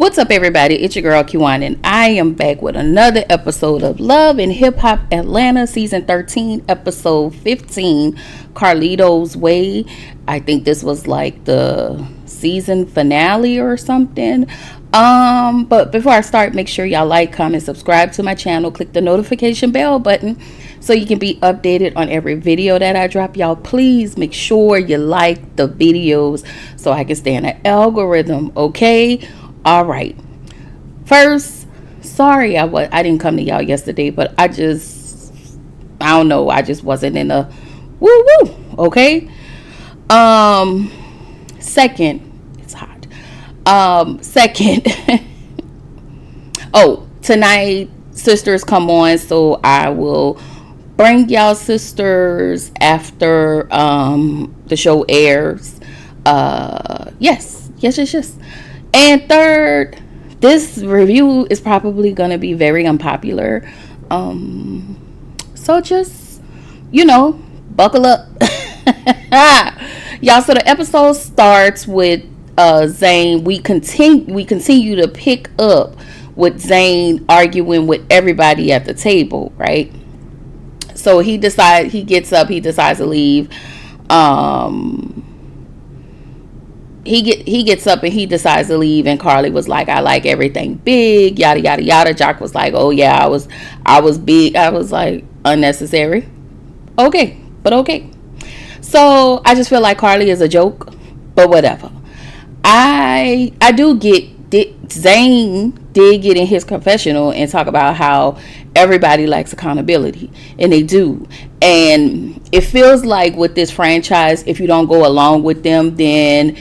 What's up, everybody? It's your girl Kiwan, and I am back with another episode of Love and Hip Hop Atlanta, season 13, episode 15, Karlito's Way. I think this was like the season finale or something. But before I start, make sure y'all like, comment, subscribe to my channel, click the notification bell button so you can be updated on every video that I drop. Y'all, please make sure you like the videos so I can stay in the algorithm, okay? All right. First, sorry I didn't come to y'all yesterday, but I don't know, I just wasn't in a woo woo, okay? Second, it's hot. Second, oh, tonight Sisters come on, so I will bring y'all Sisters after the show airs. Yes. And third, this review is probably going to be very unpopular. So just, buckle up. Y'all, so the episode starts with Zayn. We continue to pick up with Zayn arguing with everybody at the table, right? So he gets up, he decides to leave. He gets up and he decides to leave, and Carly was like, I like everything big, yada yada yada. Jock was like, oh yeah, I was big. I was like, unnecessary. Okay. So I just feel like Carly is a joke, but whatever. I do get Zayn did get in his confessional and talk about how everybody likes accountability, and they do. And it feels like with this franchise, if you don't go along with them, then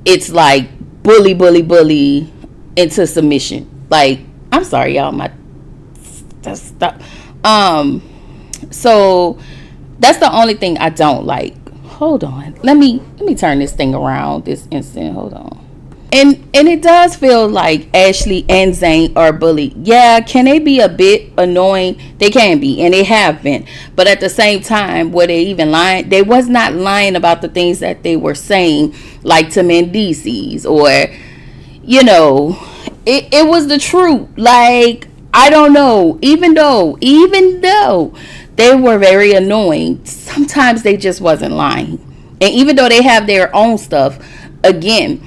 it's like bully into submission. Like, I'm sorry, y'all, stop. So that's the only thing I don't like. Hold on, let me turn this thing around this instant. Hold on. And it does feel like Ashley and Zayn are bullied. Yeah, can they be a bit annoying? They can be, and they have been. But at the same time, were they even lying? They was not lying about the things that they were saying, like to Mendices, or, it was the truth. Like, I don't know. Even though they were very annoying, sometimes they just wasn't lying. And even though they have their own stuff, again,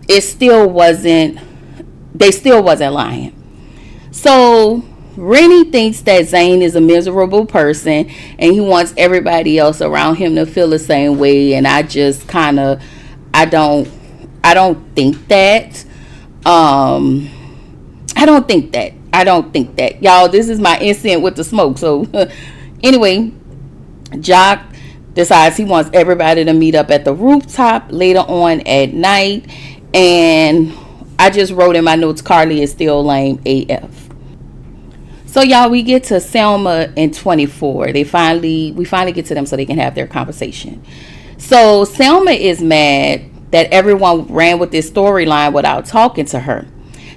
they still wasn't lying. So Rennie thinks that Zayn is a miserable person, and he wants everybody else around him to feel the same way. And I just I don't think that. I don't think that. Y'all, this is my incident with the smoke. So anyway, Jock decides he wants everybody to meet up at the rooftop later on at night. And I just wrote in my notes, Carly is still lame AF. So y'all, we get to Selma and 24. We finally get to them so they can have their conversation. So Selma is mad that everyone ran with this storyline without talking to her.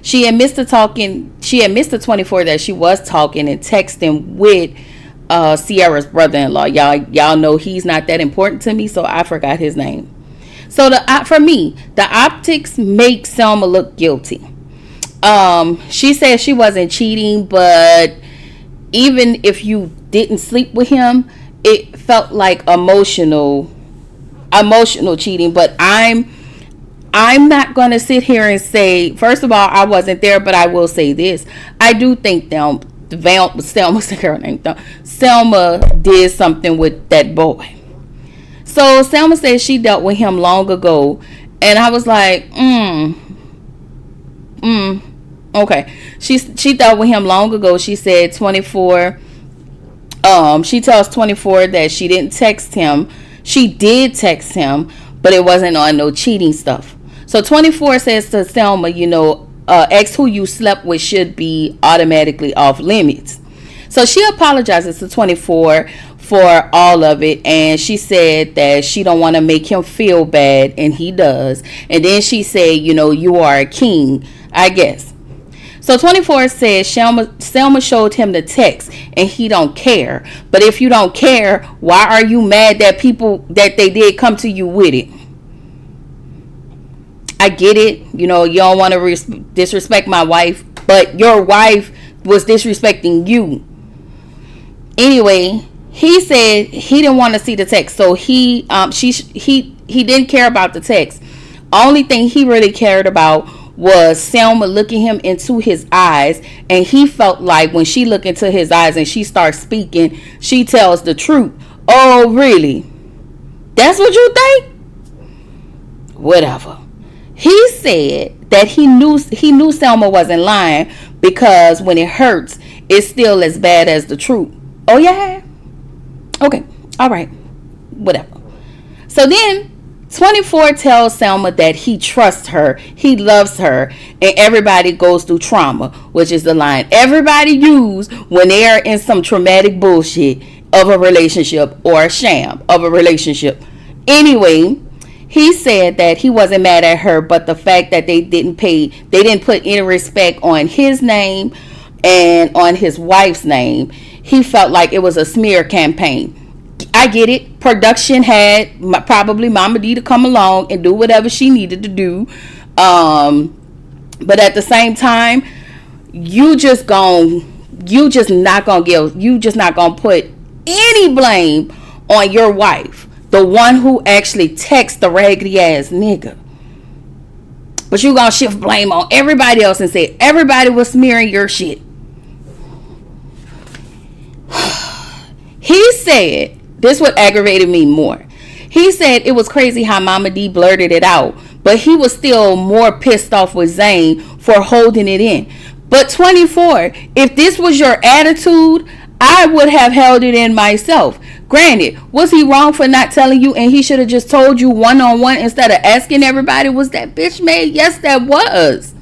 She admits to 24 that she was talking and texting with Sierra's brother-in-law. Y'all know he's not that important to me, so I forgot his name. So for me, the optics make Selma look guilty. She said she wasn't cheating, but even if you didn't sleep with him, it felt like emotional cheating. But I'm not gonna sit here and say, first of all, I wasn't there, but I will say this: I do think Selma did something with that boy. So Selma said she dealt with him long ago, and I was like, okay. She dealt with him long ago. She said 24. She tells 24 that she didn't text him. She did text him, but it wasn't on no cheating stuff. So 24 says to Selma, ex who you slept with should be automatically off limits. So she apologizes to 24 for all of it, and she said that she don't want to make him feel bad, and he does. And then she said, you are a king, I guess. So 24 says Selma showed him the text and he don't care. But if you don't care, why are you mad that they did come to you with it? I get it. You know, you don't want to disrespect my wife, but your wife was disrespecting you. Anyway, he said he didn't want to see the text, so he didn't care about the text. Only thing he really cared about was Selma looking him into his eyes, and he felt like when she looked into his eyes and she starts speaking, she tells the truth. Oh, really? That's what you think? Whatever. He said that he knew Selma wasn't lying because when it hurts, it's still as bad as the truth. Oh yeah? Okay. All right. Whatever. So then 24 tells Selma that he trusts her, he loves her, and everybody goes through trauma, which is the line everybody use when they are in some traumatic bullshit of a relationship or a sham of a relationship. Anyway, he said that he wasn't mad at her, but the fact that they didn't put any respect on his name and on his wife's name, he felt like it was a smear campaign. I get it. Production had probably Mama D to come along and do whatever she needed to do. But at the same time, you just not gonna put any blame on your wife, the one who actually texted the raggedy ass nigga. But you gonna shift blame on everybody else and say everybody was smearing your shit. He said, this what aggravated me more. He said it was crazy how Mama D blurted it out, but he was still more pissed off with Zayn for holding it in. But 24, if this was your attitude, I would have held it in myself. Granted, was he wrong for not telling you, and he should have just told you one-on-one instead of asking everybody, was that bitch made? Yes, that was.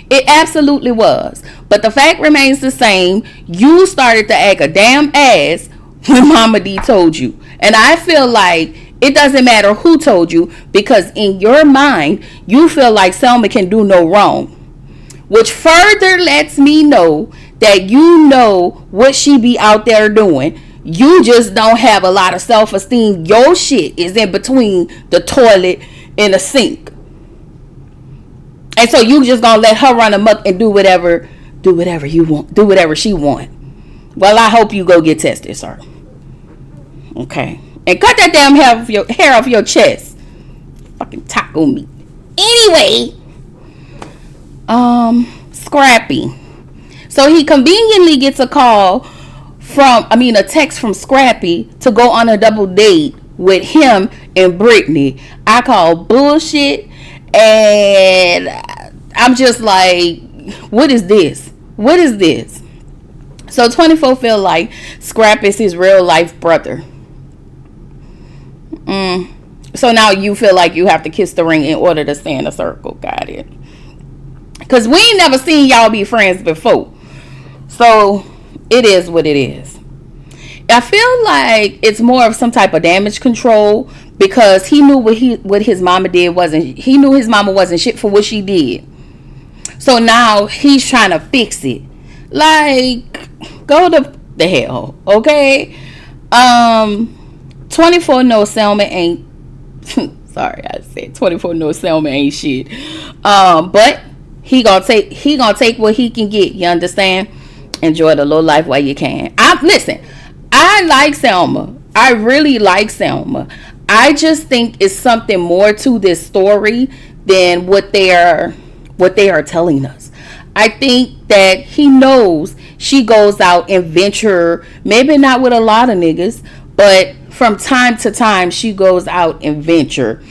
It absolutely was. But the fact remains the same. You started to act a damn ass when Mama D told you. And I feel like it doesn't matter who told you, because in your mind, you feel like Selma can do no wrong. Which further lets me know that you know what she be out there doing. You just don't have a lot of self-esteem. Your shit is in between the toilet and the sink. And so you just gonna let her run amok and do whatever you want. Do whatever she want. Well, I hope you go get tested, sir. Okay. And cut that damn hair off your chest. Fucking taco meat. Anyway. Scrappy. So he conveniently gets a text from Scrappy to go on a double date with him and Brittany. I call bullshit. And I'm just like, what is this? What is this? So 24 feel like Scrap is his real life brother. So now you feel like you have to kiss the ring in order to stay in a circle. Got it. Because we ain't never seen y'all be friends before. So it is what it is. I feel like it's more of some type of damage control, because he knew what his mama did wasn't. He knew his mama wasn't shit for what she did. So now he's trying to fix it. Like, go to the hell, okay? 24 knows Selma ain't. Sorry, I said 24 knows Selma ain't shit. But he gonna take what he can get. You understand? Enjoy the low life while you can. Listen. I like Selma. I really like Selma. I just think it's something more to this story than what they are telling us. I think that he knows she goes out and venture, maybe not with a lot of niggas, but from time to time she goes out and venture.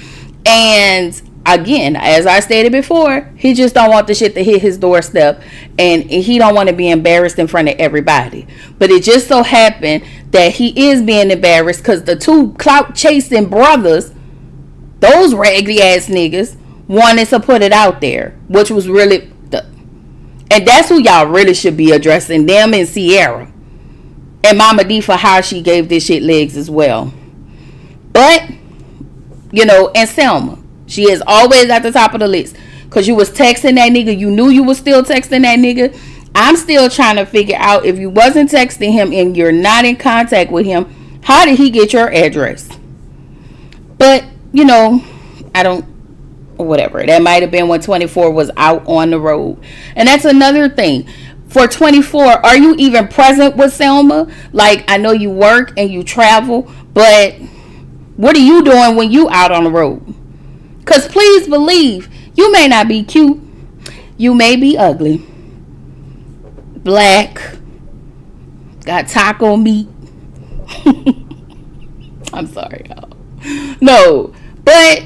And again, as I stated before, he just don't want the shit to hit his doorstep, and he don't want to be embarrassed in front of everybody. But it just so happened that he is being embarrassed because the two clout chasing brothers, those raggedy ass niggas, wanted to put it out there, which was really and that's who y'all really should be addressing, them and Sierra and Mama D for how she gave this shit legs as well. But and Selma, she is always at the top of the list, because you was texting that nigga. You knew you was still texting that nigga. I'm still trying to figure out, if you wasn't texting him and you're not in contact with him, how did he get your address? But I don't. or whatever. That might have been when 24 was out on the road. And that's another thing. For 24, are you even present with Selma? Like, I know you work and you travel, but what are you doing when you out on the road? Because please believe, you may not be cute. You may be ugly. Black. Got taco meat. I'm sorry, y'all. No, but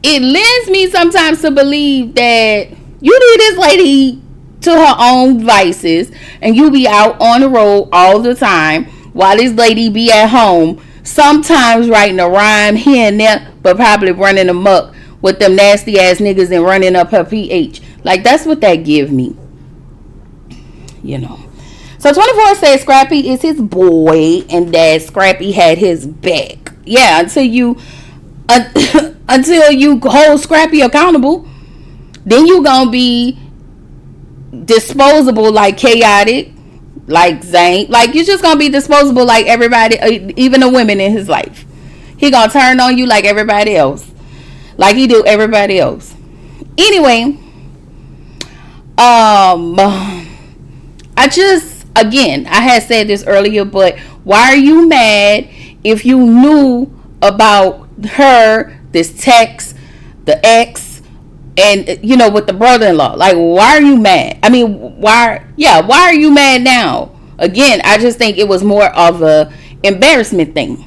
it lends me sometimes to believe that you leave this lady to her own vices and you be out on the road all the time while this lady be at home, sometimes writing a rhyme here and there, but probably running amok with them nasty ass niggas and running up her pH. Like, that's what that give me, you know. So 24 says Scrappy is his boy and that Scrappy had his back. Yeah, until you hold Scrappy accountable, then you gonna be disposable like Chaotic, like Zayn. Like, you're just gonna be disposable like everybody, even the women in his life. He gonna turn on you like everybody else, like he do everybody else. Anyway, Again, I had said this earlier, but why are you mad if you knew about her, this text, the ex, and, with the brother-in-law? Like, why are you mad? I mean, why are you mad now? Again, I just think it was more of a embarrassment thing.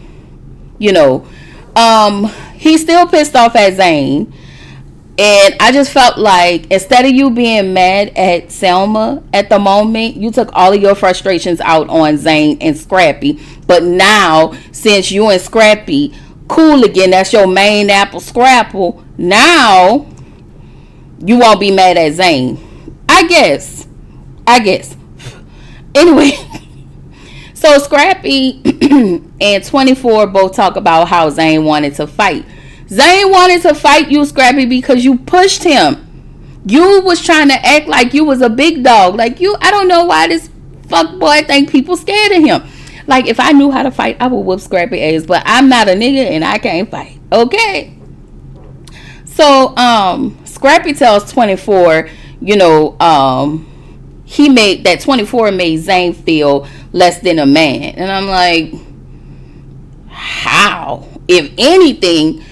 He's still pissed off at Zayn. And I just felt like instead of you being mad at Selma at the moment, you took all of your frustrations out on Zayn and Scrappy. But now, since you and Scrappy cool again, that's your main apple scrapple, now you won't be mad at Zayn. I guess. Anyway, so Scrappy and 24 both talk about how Zayn wanted to fight. Zayn wanted to fight you, Scrappy, because you pushed him. You was trying to act like you was a big dog. Like, I don't know why this fuck boy think people scared of him. Like, if I knew how to fight, I would whoop Scrappy ass. But I'm not a nigga and I can't fight. Okay? So, Scrappy tells 24, he made that 24 made Zayn feel less than a man. And I'm like, how? If anything,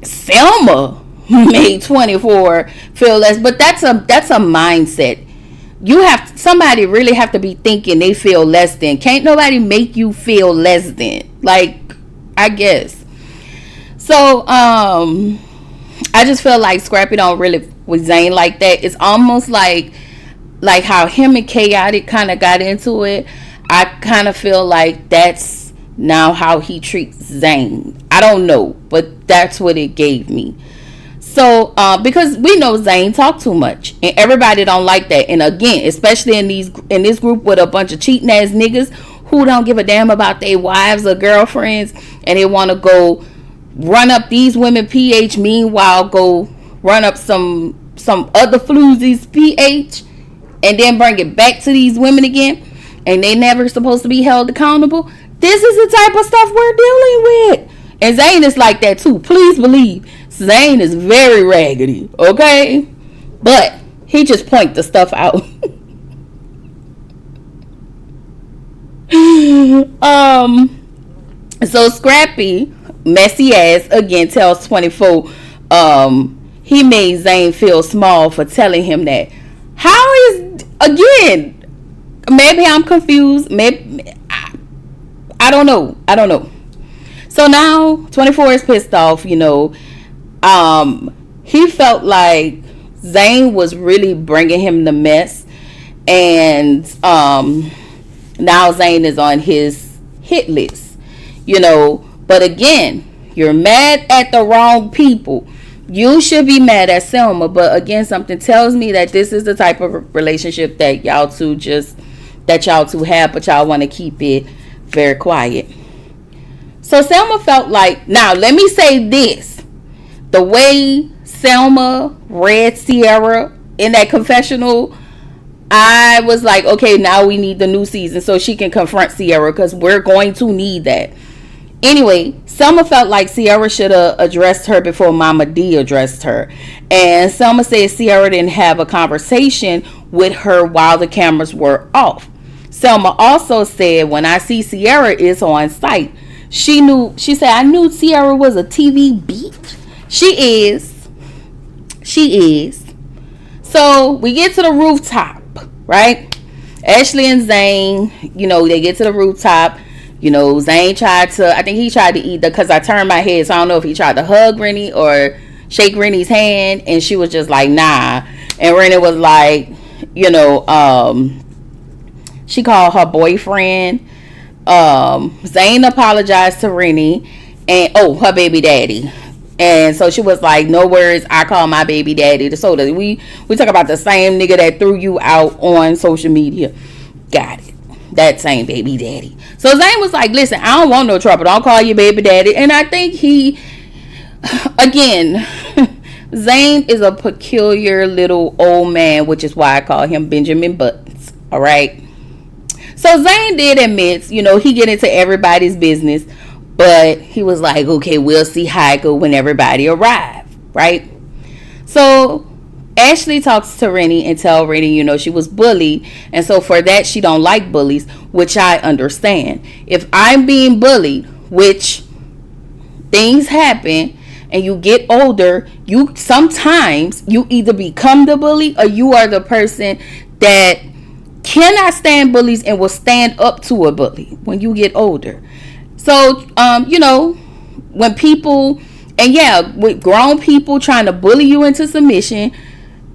Selma made 24 feel less, but that's a mindset. Somebody really have to be thinking they feel less than. Can't nobody make you feel less than. Like, I guess. So I just feel like Scrappy don't really with Zayn like that. It's almost like how him and Chaotic kind of got into it. I kind of feel like that's now how he treats Zayn. I don't know, but that's what it gave me. So because we know Zayn talk too much and everybody don't like that. And again, especially in this group with a bunch of cheating ass niggas who don't give a damn about their wives or girlfriends, and they want to go run up these women pH, meanwhile go run up some other floozies pH, and then bring it back to these women again, and they never supposed to be held accountable. This is the type of stuff we're dealing with. And Zayn is like that too. Please believe. Zayn is very raggedy. Okay? But he just point the stuff out. So Scrappy, messy ass, again tells 24 he made Zayn feel small for telling him that. How is, again, maybe I'm confused. Maybe I don't know. So now 24 is pissed off, He felt like Zayn was really bringing him the mess. And now Zayn is on his hit list, But again, you're mad at the wrong people. You should be mad at Selma. But again, something tells me that this is the type of relationship that y'all two have, but y'all want to keep it very quiet. So Selma felt like, now let me say this, the way Selma read Sierra in that confessional, I was like, okay, now we need the new season so she can confront Sierra, because we're going to need that. Anyway, Selma felt like Sierra should have addressed her before Mama D addressed her. And Selma said Sierra didn't have a conversation with her while the cameras were off. Selma also said, when I see Sierra is on site, she said, I knew Sierra was a TV bitch. She is. So we get to the rooftop, right? Ashley and Zayn, they get to the rooftop. Zayn tried to eat because I turned my head, so I don't know if he tried to hug Rennie or shake Rennie's hand, and she was just like, nah. And Rennie was like, she called her boyfriend. Zayn apologized to Rennie and her baby daddy. And so she was like, no worries, I call my baby daddy. So we talk about the same nigga that threw you out on social media. Got it. That same baby daddy. So Zayn was like, listen, I don't want no trouble. Don't call your baby daddy. And I think again, Zayn is a peculiar little old man, which is why I call him Benjamin Buttons. All right. So Zayn did admit, he get into everybody's business, but he was like, okay, we'll see how it go when everybody arrive, right? So Ashley talks to Rennie and tell Rennie, she was bullied, and so for that she don't like bullies, which I understand. If I'm being bullied, which things happen, and you get older, sometimes you either become the bully or you are the person that cannot stand bullies and will stand up to a bully when you get older. So, when people, with grown people trying to bully you into submission,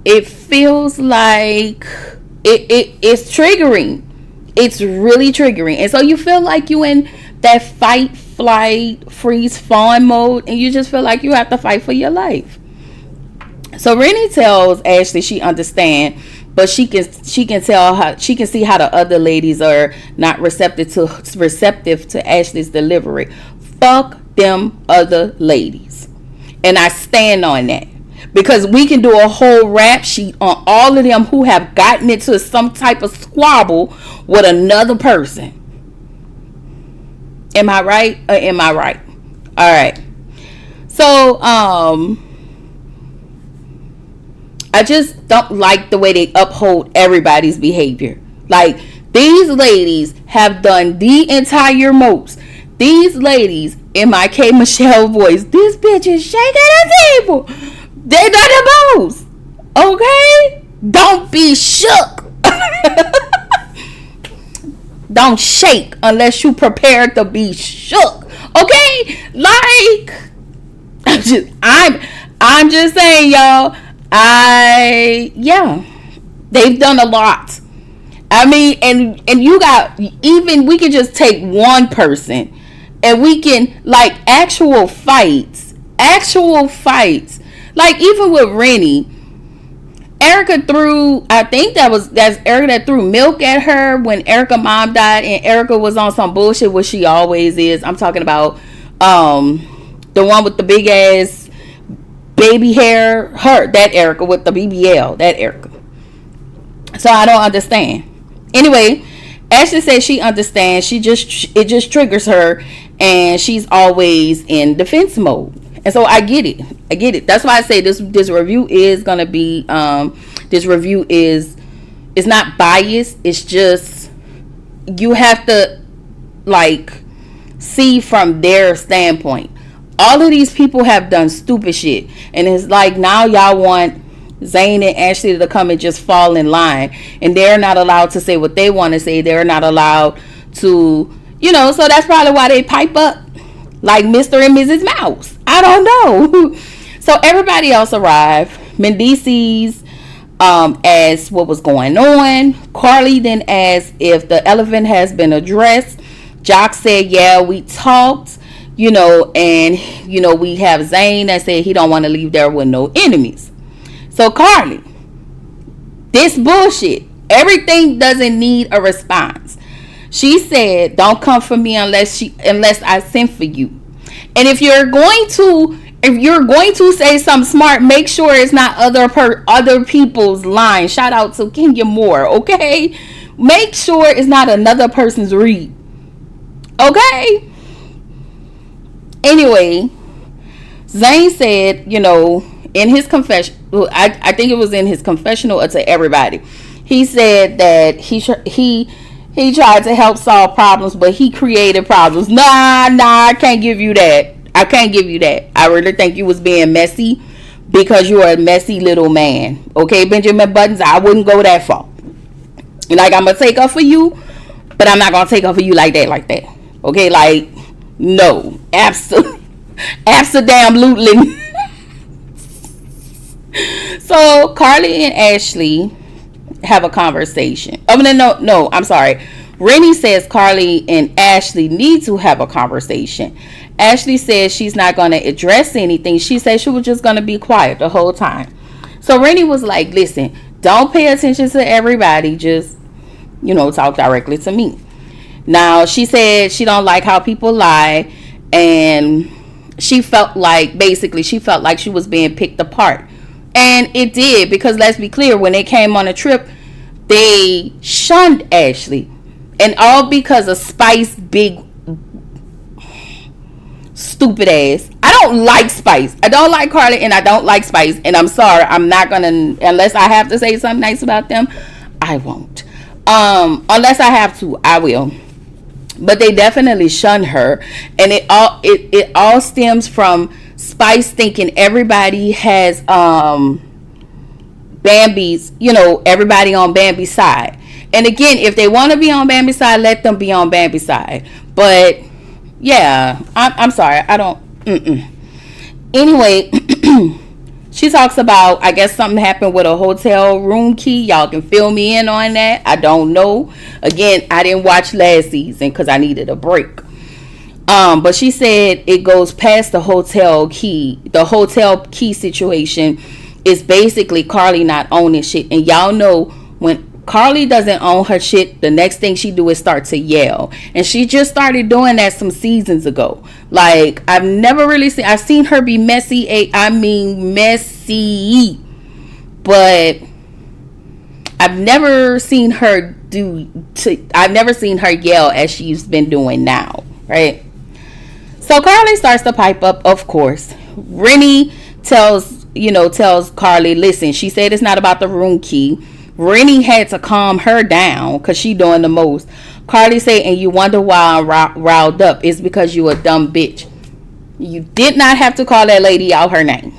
it feels like it's triggering. It's really triggering. And so you feel like you in that fight, flight, freeze, fawn mode, and you just feel like you have to fight for your life. So Rennie tells Ashley she understands, but she can tell how she can see how the other ladies are not receptive to Ashley's delivery. Fuck them other ladies, and I stand on that, because we can do a whole rap sheet on all of them who have gotten into some type of squabble with another person. Am I right or am I right? All right. So I just don't like the way they uphold everybody's behavior. Like, these ladies have done the entire most. These ladies, in my K. Michelle voice, this bitch is shaking the table. They done the most. Okay? Don't be shook. Don't shake unless you prepared to be shook. Okay? Like, I'm just saying, y'all. They've done a lot. I mean, and you got, even we can just take one person and we can, like, actual fights, like, even with Rennie, Erica threw, that's Erica that threw milk at her when Erica's mom died, and Erica was on some bullshit, which she always is. I'm talking about the one with the big ass baby hair, that Erica with the BBL, that Erica. So I don't understand. Anyway, Ashley says she understands. It just triggers her, and she's always in defense mode. And so I get it. That's why I say this review is gonna be this review is not biased. It's just, you have to, like, see from their standpoint. All of these people have done stupid shit, and it's like, now y'all want Zayn and Ashley to come and just fall in line, and they're not allowed to say what they want to say. They're not allowed to, so that's probably why they pipe up like Mr. and Mrs. Mouse. I don't know. So everybody else arrived. Mendices asked what was going on. Carly then asked if the elephant has been addressed. Jock said, yeah, we talked. And we have Zayn that said he don't want to leave there with no enemies. So Carly, this bullshit, everything doesn't need a response. She said, don't come for me unless I sent for you. And if you're going to say something smart, make sure it's not other people's line. Shout out to Kenya Moore, okay? Make sure it's not another person's read. Okay? Anyway, Zayn said, in his confession, I think it was in his confessional to everybody. He said that he tried to help solve problems, but he created problems. Nah, I can't give you that. I can't give you that. I really think you was being messy because you are a messy little man. Okay, Benjamin Buttons, I wouldn't go that far. Like, I'm going to take up for you, but I'm not going to take up for you like that. Okay, like, no. Absolutely. So, Carly and Ashley have a conversation. Oh, no, I'm sorry. Rennie says Carly and Ashley need to have a conversation. Ashley says she's not going to address anything. She said she was just going to be quiet the whole time. So Rennie was like, listen, don't pay attention to everybody. Just, talk directly to me. Now, she said she don't like how people lie. And she felt like she was being picked apart. And it did, because let's be clear, when they came on a trip, they shunned Ashley. And all because of Spice big stupid ass. I don't like Spice. I don't like Carly, and I don't like Spice. And I'm sorry, I'm not gonna, unless I have to say something nice about them, I won't. Unless I have to, I will. But they definitely shun her, and it all stems from Spice thinking everybody has Bambi's, everybody on Bambi's side. And again, if they want to be on Bambi's side, let them be on Bambi's side. But yeah, I'm sorry, I don't. Anyway, she talks about, I guess something happened with a hotel room key. Y'all can fill me in on that. I don't know. Again, I didn't watch last season because I needed a break. But she said it goes past the hotel key. The hotel key situation is basically Carly not owning shit. And y'all know when Carly doesn't own her shit, the next thing she do is start to yell. And she just started doing that some seasons ago. Like, I've seen her be messy. I mean messy. But I've never seen her yell as she's been doing now, right? So Carly starts to pipe up, of course. Rennie tells Carly, listen, she said it's not about the room key. Rennie had to calm her down because she doing the most. Carly said, and you wonder why I'm riled up. It's because you a dumb bitch. You did not have to call that lady out her name.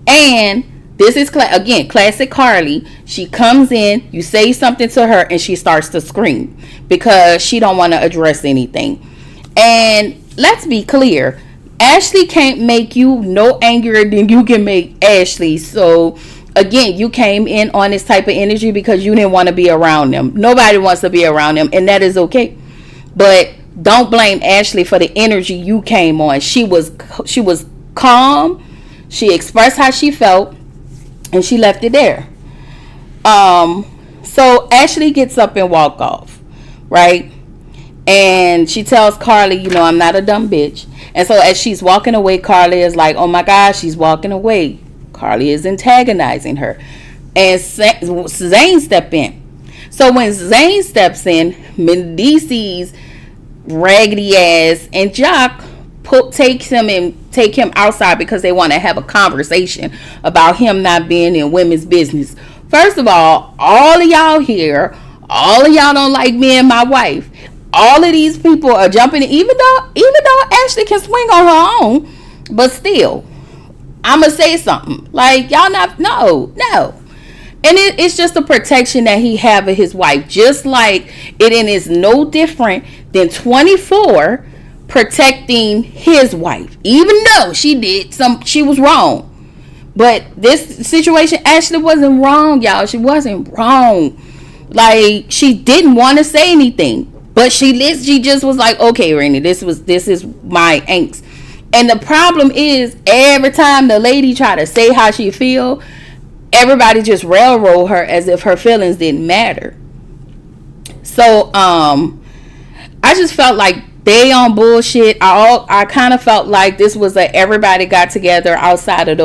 And this is, again, classic Carly. She comes in, you say something to her, and she starts to scream because she don't want to address anything. And let's be clear, Ashley can't make you no angrier than you can make Ashley. So again, you came in on this type of energy because you didn't want to be around them. Nobody wants to be around them, and that is okay. But don't blame Ashley for the energy you came on. She was calm. She expressed how she felt, and she left it there. So Ashley gets up and walk off, right? And she tells Carly, I'm not a dumb bitch. And so as she's walking away, Carly is like, oh my gosh, she's walking away. Carly is antagonizing her. And Zayn steps in. So when Zayn steps in, Mindy sees raggedy ass and Jock take him outside because they want to have a conversation about him not being in women's business. First of all of y'all here, all of y'all don't like me and my wife. All of these people are jumping in, even though Ashley can swing on her own, but still, I'ma say something. Like, y'all not, no. And it's just a protection that he have of his wife. Just like it is no different than 24 protecting his wife. Even though she was wrong. But this situation, Ashley wasn't wrong, y'all. She wasn't wrong. Like, she didn't want to say anything. But she just was like, okay, Rainy, this is my angst. And the problem is, every time the lady try to say how she feel, everybody just railroad her as if her feelings didn't matter. So, I just felt like they on bullshit. I kind of felt like this was everybody got together outside of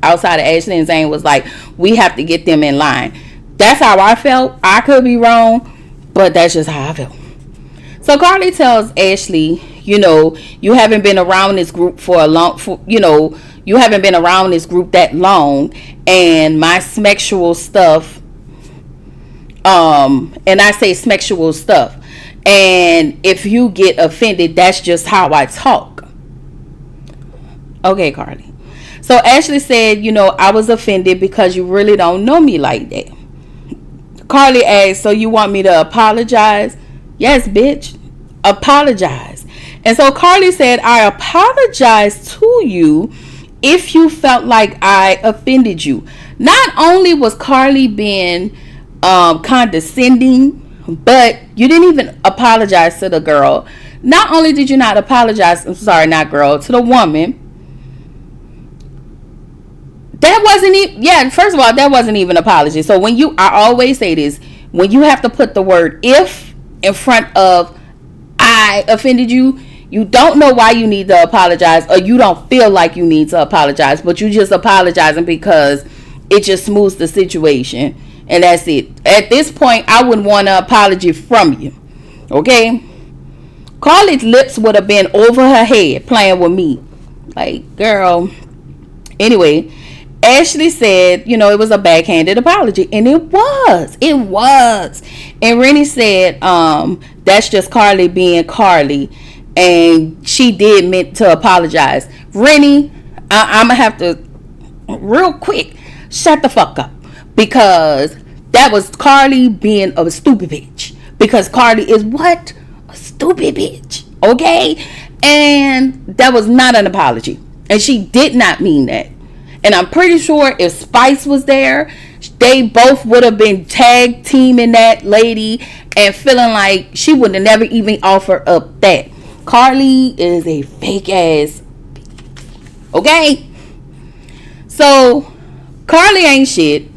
Ashley and Zayn was like, we have to get them in line. That's how I felt. I could be wrong, but that's just how I felt. So Carly tells Ashley, you haven't been around this group for a long, you haven't been around this group that long, and my sexual stuff, and I say sexual stuff, and if you get offended, that's just how I talk. Okay, Carly. So Ashley said, I was offended because you really don't know me like that. Carly asked, so you want me to apologize? Yes, bitch. Apologize. And so Carly said, I apologize to you if you felt like I offended you. Not only was Carly being condescending, but you didn't even apologize to the girl. Not only did you not apologize, I'm sorry, not girl, to the woman. That wasn't even, first of all, that wasn't even an apology. So I always say this, when you have to put the word if in front of I offended you, you don't know why you need to apologize, or you don't feel like you need to apologize, but you just apologizing because it just smooths the situation, and that's it. At this point, I wouldn't want an apology from you. Okay? Carly's lips would have been over her head playing with me. Like, girl. Anyway, Ashley said, it was a backhanded apology. And it was. And Rennie said, that's just Carly being Carly. And she did meant to apologize. Rennie, I'm going to have to, real quick, shut the fuck up. Because that was Carly being a stupid bitch. Because Carly is what? A stupid bitch. Okay? And that was not an apology. And she did not mean that. And I'm pretty sure if Spice was there, they both would have been tag teaming that lady and feeling like she would have never even offered up that. Carly is a fake ass. Okay? So, Carly ain't shit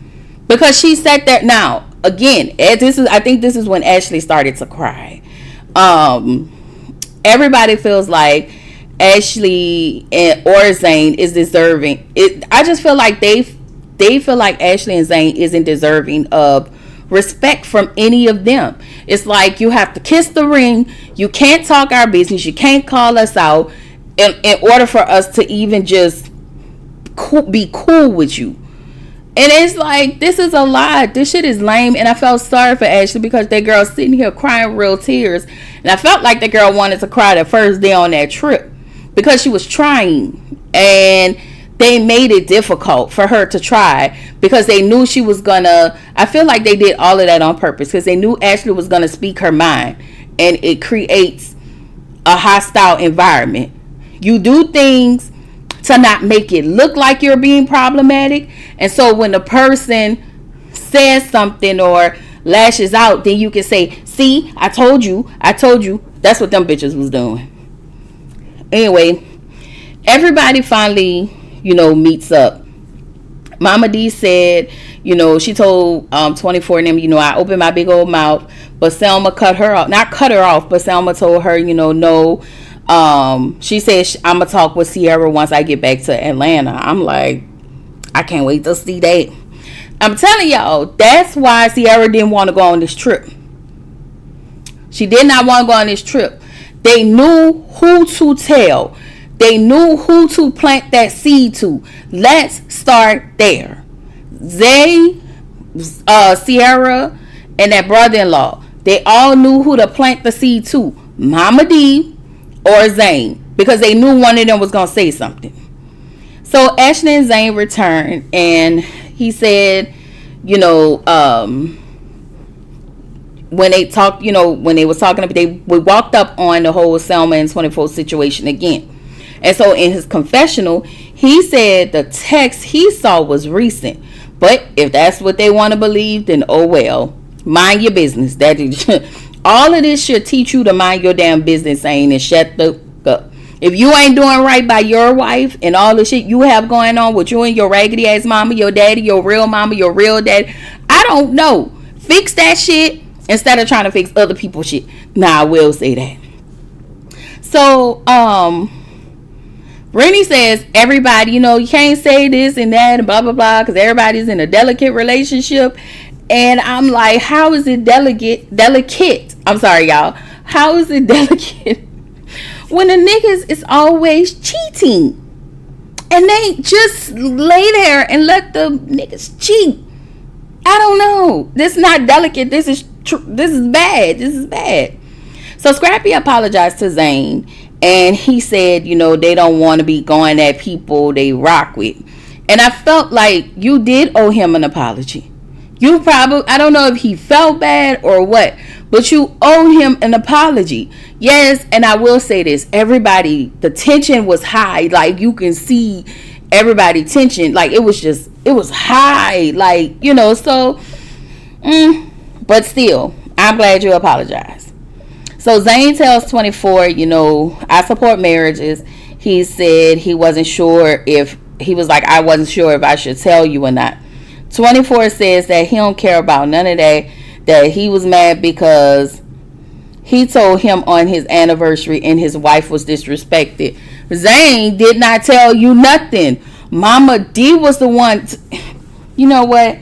because she sat there. Now, again, I think this is when Ashley started to cry. Everybody feels like Ashley or Zayn is deserving. I just feel like they feel like Ashley and Zayn isn't deserving of respect from any of them. It's like you have to kiss the ring. You can't talk our business. You can't call us out in order for us to even just be cool with you. And it's like, this is a lot. This shit is lame. And I felt sorry for Ashley because that girl sitting here crying real tears. And I felt like the girl wanted to cry the first day on that trip. Because she was trying, and they made it difficult for her to try because they knew she was gonna. I feel like they did all of that on purpose because they knew Ashley was gonna speak her mind, and it creates a hostile environment. You do things to not make it look like you're being problematic, and so when the person says something or lashes out, then you can say, "See, I told you." That's what them bitches was doing. Anyway, everybody finally, meets up. Mama D said, she told 24 and them, I opened my big old mouth, but Selma cut her off. Not cut her off, but Selma told her, no. She said, I'm going to talk with Sierra once I get back to Atlanta. I'm like, I can't wait to see that. I'm telling y'all, that's why Sierra didn't want to go on this trip. She did not want to go on this trip. They knew who to tell. They knew who to plant that seed to. Let's start there. Zay, Sierra, and that brother-in-law. They all knew who to plant the seed to. Mama D or Zayn. Because they knew one of them was going to say something. So Ashley and Zayn returned. And he said, when they talked, when they was talking, we walked up on the whole Selma and 24 situation again. And so in his confessional, he said the text he saw was recent. But if that's what they want to believe, then oh well. Mind your business. That is, all of this should teach you to mind your damn business, saying, and shut the up. If you ain't doing right by your wife and all the shit you have going on with you and your raggedy ass mama, your daddy, your real mama, your real daddy, I don't know. Fix that shit. Instead of trying to fix other people's shit. Now, I will say that. So, Rennie says, everybody, you can't say this and that and blah, blah, blah, because everybody's in a delicate relationship. And I'm like, how is it delicate? I'm sorry, y'all. How is it delicate when the niggas is always cheating. And they just lay there and let the niggas cheat. I don't know. This is not delicate. This is bad. This is bad. So Scrappy apologized to Zayn, and he said, they don't want to be going at people they rock with. And I felt like you did owe him an apology. I don't know if he felt bad or what, but you owe him an apology. Yes, and I will say this. Everybody, the tension was high. Like, you can see everybody tension. Like, it was high. Like, so, but still, I'm glad you apologized. So Zayn tells 24, I support marriages. He said he wasn't sure I wasn't sure if I should tell you or not. 24 says that he don't care about none of that he was mad because he told him on his anniversary and his wife was disrespected. Zayn did not tell you nothing. Mama D was the one. You know what?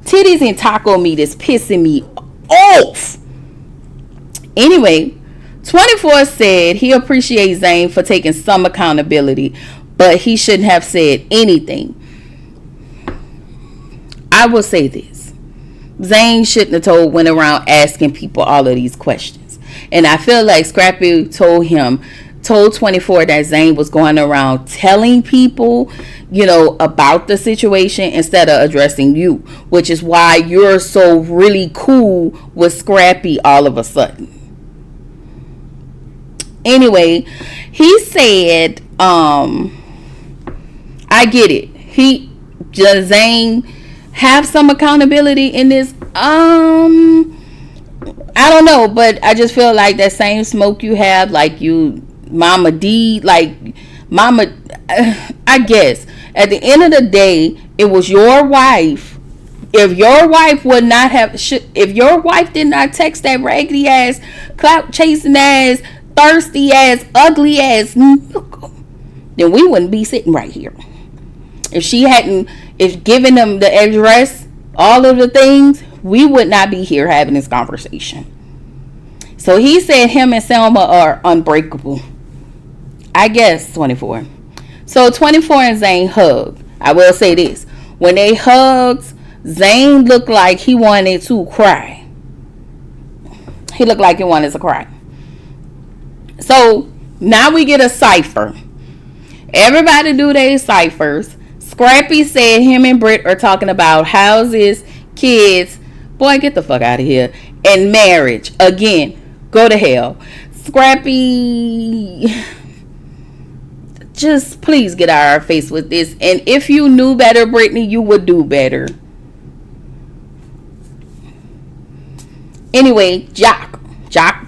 Titties and taco meat is pissing me off. Anyway, 24 said he appreciates Zayn for taking some accountability, but he shouldn't have said anything. I will say this. Zayn shouldn't have went around asking people all of these questions. And I feel like Scrappy told 24 that Zayn was going around telling people, about the situation instead of addressing you, which is why you're so really cool with Scrappy all of a sudden. Anyway, he said, I get it. Zayn have some accountability in this. I don't know, but I just feel like that same smoke you have, like you, Mama D, like Mama, I guess at the end of the day, it was your wife. If your wife would not have, if your wife did not text that raggedy ass, clout chasing ass, thirsty ass, ugly ass, then we wouldn't be sitting right here. If giving them the address, all of the things, we would not be here having this conversation. So he said him and Selma are unbreakable. I guess 24. So 24 and Zayn hug. I will say this. When they hugged, Zayn looked like he wanted to cry. He looked like he wanted to cry. So now we get a cipher. Everybody do their ciphers. Scrappy said him and Britt are talking about houses, kids. Boy, get the fuck out of here. And marriage. Again, go to hell. Scrappy, just please get out of our face with this. And if you knew better, Brittany, you would do better. Anyway, Jock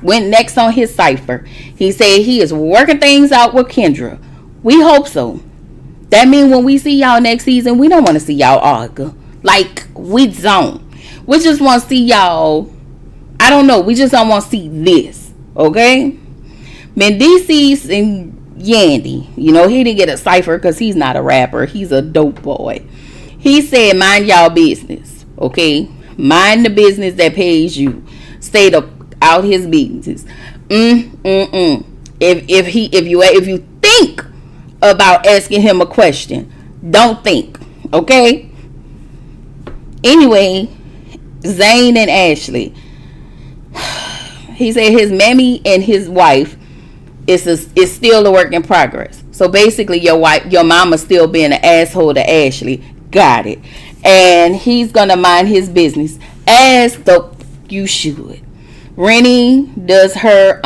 went next on his cipher. He said he is working things out with Kendra. We hope so. That means when we see y'all next season, we don't want to see y'all argue. Like, we don't. We just want to see y'all. I don't know. We just don't want to see this. Okay? Mendices and Yandy. He didn't get a cipher because he's not a rapper. He's a dope boy. He said, mind y'all business. Okay? Mind the business that pays you. Stay out his business. If you think about asking him a question, don't think. Okay? Anyway, Zayn and Ashley. He said his mammy and his wife is still a work in progress. So basically, your mama still being an asshole to Ashley. Got it. And he's gonna mind his business as you should. Rennie does her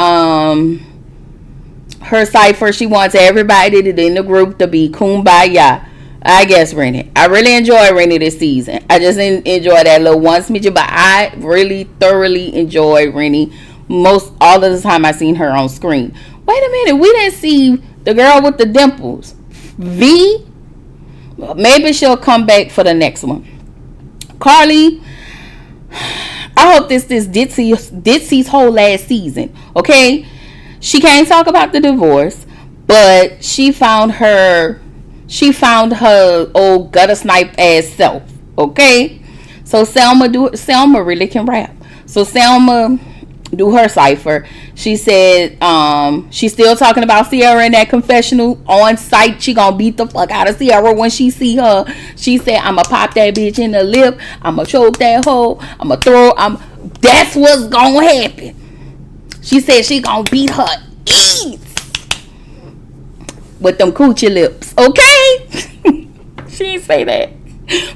cipher. She wants everybody in the group to be kumbaya. I guess Rennie. I really enjoy Rennie this season. I just enjoy that little one smidge, but I really thoroughly enjoy Rennie all of the time I seen her on screen. Wait a minute, we didn't see the girl with the dimples. V? Maybe she'll come back for the next one. Carly, I hope this Ditsy's whole last season. Okay? She can't talk about the divorce, but she found her old gutter snipe ass self. Okay? So Selma really can rap. So Selma, do her cipher. She said she's still talking about Sierra in that confessional on site. She gonna beat the fuck out of Sierra when she see her. She said, I'ma pop that bitch in the lip, I'ma choke that hoe, I'ma throw, that's what's gonna happen. She said she gonna beat her ease with them coochie lips, okay? She didn't say that,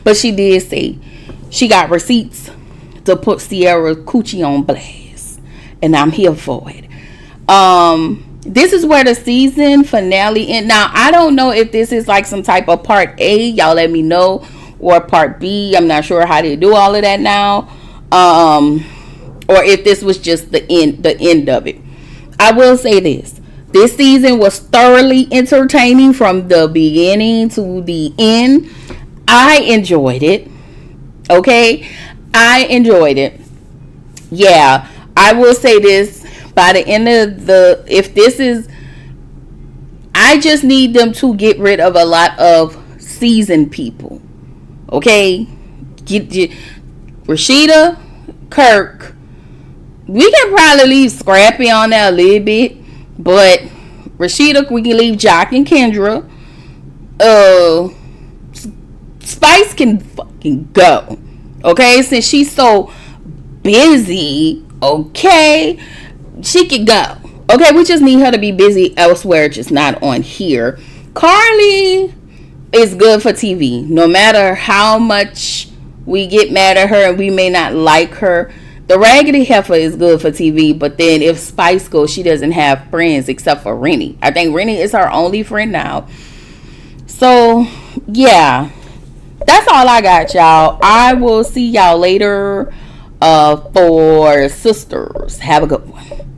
but she did say she got receipts to put Sierra's coochie on blast, and I'm here for it. This is where the season finale end. Now I don't know if this is like some type of part A, y'all let me know, or part B. I'm not sure how they do all of that now, or if this was just the end of it. I will say this season was thoroughly entertaining from the beginning to the end. I enjoyed it. Okay, I enjoyed it. Yeah, I will say this. By the end of I just need them to get rid of a lot of seasoned people. Okay, get Rashida, Kirk. We can probably leave Scrappy on there a little bit, but Rashida, we can leave Jock and Kendra. Spice can fucking go. Okay, since she's so busy, okay, she can go. Okay, we just need her to be busy elsewhere, just not on here. Carly is good for TV. No matter how much we get mad at her and we may not like her, the Raggedy Heifer is good for TV. But then if Spice goes, she doesn't have friends except for Rennie. I think Rennie is her only friend now. So, yeah. That's all I got, y'all. I will see y'all later for Sisters. Have a good one.